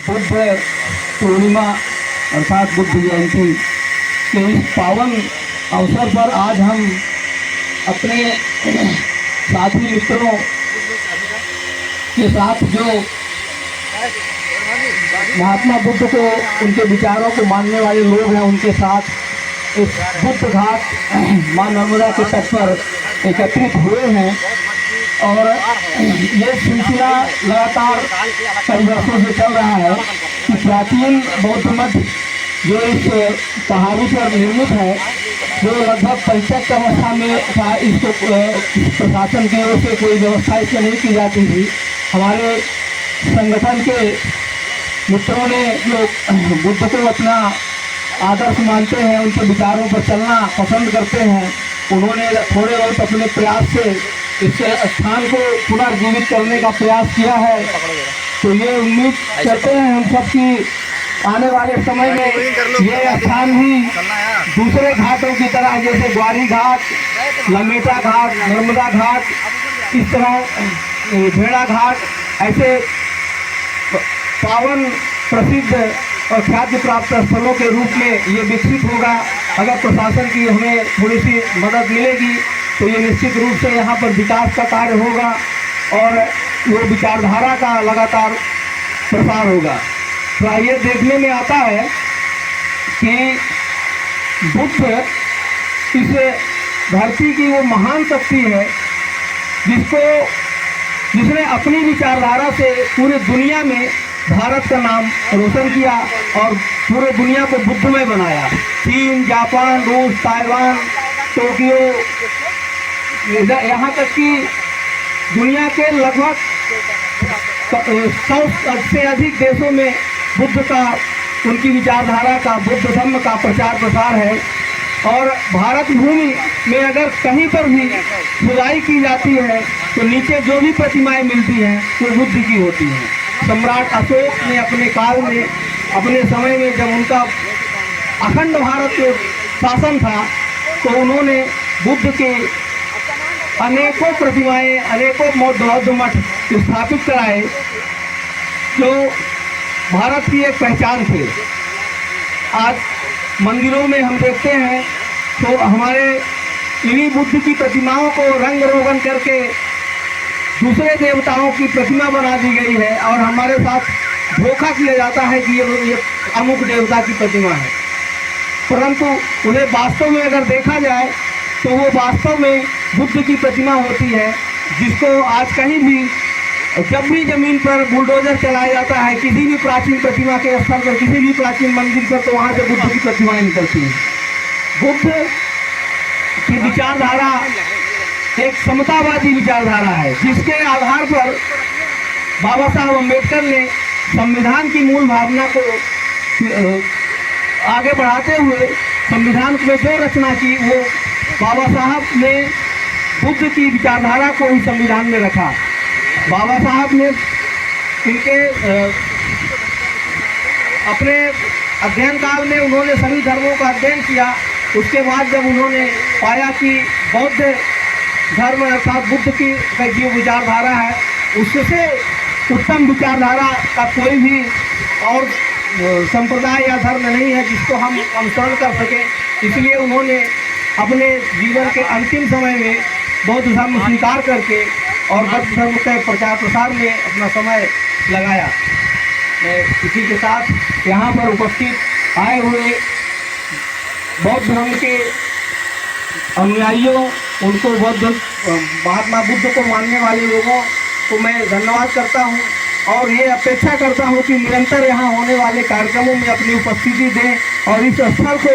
बुद्ध पूर्णिमा अर्थात बुद्ध जयंती के इस पावन अवसर पर आज हम अपने साथी मित्रों के साथ जो महात्मा बुद्ध को, उनके विचारों को मानने वाले लोग हैं, उनके साथ इस बुद्ध घाट माँ नर्मदा के तट पर एकत्रित हुए हैं। और ये सिलसिला लगातार कई वर्षों से चल रहा है कि प्राचीन बौद्ध मठ जो इस पहाड़ी पर निर्मित है, जो लगभग परित्यक्त अवस्था में था, इसको प्रशासन की ओर से कोई व्यवस्था इसमें नहीं की जाती थी। हमारे संगठन के मित्रों ने जो बुद्ध को अपना आदर्श मानते हैं, उनके विचारों पर चलना पसंद करते हैं, उन्होंने थोड़े बहुत अपने प्रयास से इस स्थान को पुनर्जीवित करने का प्रयास किया है। तो ये उम्मीद करते हैं हम सब कि आने वाले समय में ये स्थान भी दूसरे घाटों की तरह, जैसे ग्वारी घाट, लमेटा घाट, नर्मदा घाट, इस तरह भेड़ा घाट, ऐसे पावन प्रसिद्ध और ख्याति प्राप्त स्थलों के रूप में ये विकसित होगा। अगर प्रशासन की हमें थोड़ी सी मदद मिलेगी तो ये निश्चित रूप से यहाँ पर विकास का कार्य होगा और वो विचारधारा का लगातार प्रसार होगा। तो ये देखने में आता है कि बुद्ध इस धरती की वो महान शक्ति है जिसने अपनी विचारधारा से पूरी दुनिया में भारत का नाम रोशन किया और पूरे दुनिया को बुद्धमय बनाया। चीन, जापान, रूस, ताइवान, टोक्यो, यहाँ तक कि दुनिया के लगभग 100 से अधिक देशों में बुद्ध का, उनकी विचारधारा का, बुद्ध धर्म का प्रचार प्रसार है। और भारत भूमि में अगर कहीं पर भी खुदाई की जाती है तो नीचे जो भी प्रतिमाएं मिलती हैं वो बुद्ध की होती हैं। सम्राट अशोक ने अपने काल में, अपने समय में, जब उनका अखंड भारत शासन था, तो उन्होंने बुद्ध के अनेकों प्रतिमाएं, अनेकों बौद्ध मठ स्थापित कराए जो भारत की एक पहचान थे। आज मंदिरों में हम देखते हैं तो हमारे इन्हीं बुद्ध की प्रतिमाओं को रंग रोगन करके दूसरे देवताओं की प्रतिमा बना दी गई है और हमारे साथ धोखा किया जाता है कि ये अमुक देवता की प्रतिमा है, परंतु उन्हें वास्तव में अगर देखा जाए तो वो वास्तव में बुद्ध की प्रतिमा होती है, जिसको आज कहीं भी, जब भी जमीन पर बुलडोजर चलाया जाता है किसी भी प्राचीन प्रतिमा के स्थल पर, किसी भी प्राचीन मंदिर पर, तो वहाँ से बुद्ध की प्रतिमाएं निकलती हैं। बुद्ध की विचारधारा एक समतावादी विचारधारा है, जिसके आधार पर बाबा साहब अम्बेडकर ने संविधान की मूल भावना को आगे बढ़ाते हुए संविधान में जो रचना की, वो बाबा साहब ने बुद्ध की विचारधारा को ही संविधान में रखा। बाबा साहब ने इनके अपने अध्ययन काल में उन्होंने सभी धर्मों का अध्ययन किया। उसके बाद जब उन्होंने पाया कि बौद्ध धर्म अर्थात बुद्ध की जो विचारधारा है, उससे उत्तम विचारधारा का कोई भी और संप्रदाय या धर्म नहीं है जिसको हम अनुसरण कर सकें, इसलिए उन्होंने अपने जीवन के अंतिम समय में बौद्ध धर्म स्वीकार करके और बौद्ध धर्म के प्रचार प्रसार में अपना समय लगाया। मैं इसी के साथ यहाँ पर उपस्थित आए हुए बौद्ध धर्म के अनुयायियों, उनको महात्मा बुद्ध को मानने वाले लोगों को मैं धन्यवाद करता हूँ और ये अपेक्षा करता हूँ कि निरंतर यहाँ होने वाले कार्यक्रमों में अपनी उपस्थिति दें और इस स्थल को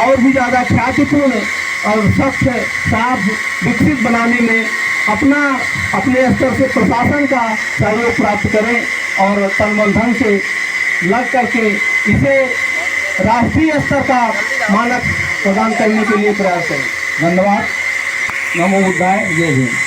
और भी ज़्यादा ख्यातिपूर्ण और स्वच्छ, साफ, विकसित बनाने में अपने स्तर से प्रशासन का सहयोग प्राप्त करें और तन धन से लग करके इसे राष्ट्रीय स्तर का मानक प्रदान करने के लिए प्रयास करें। धन्यवाद। नमो बुद्धाय। जय हिंद।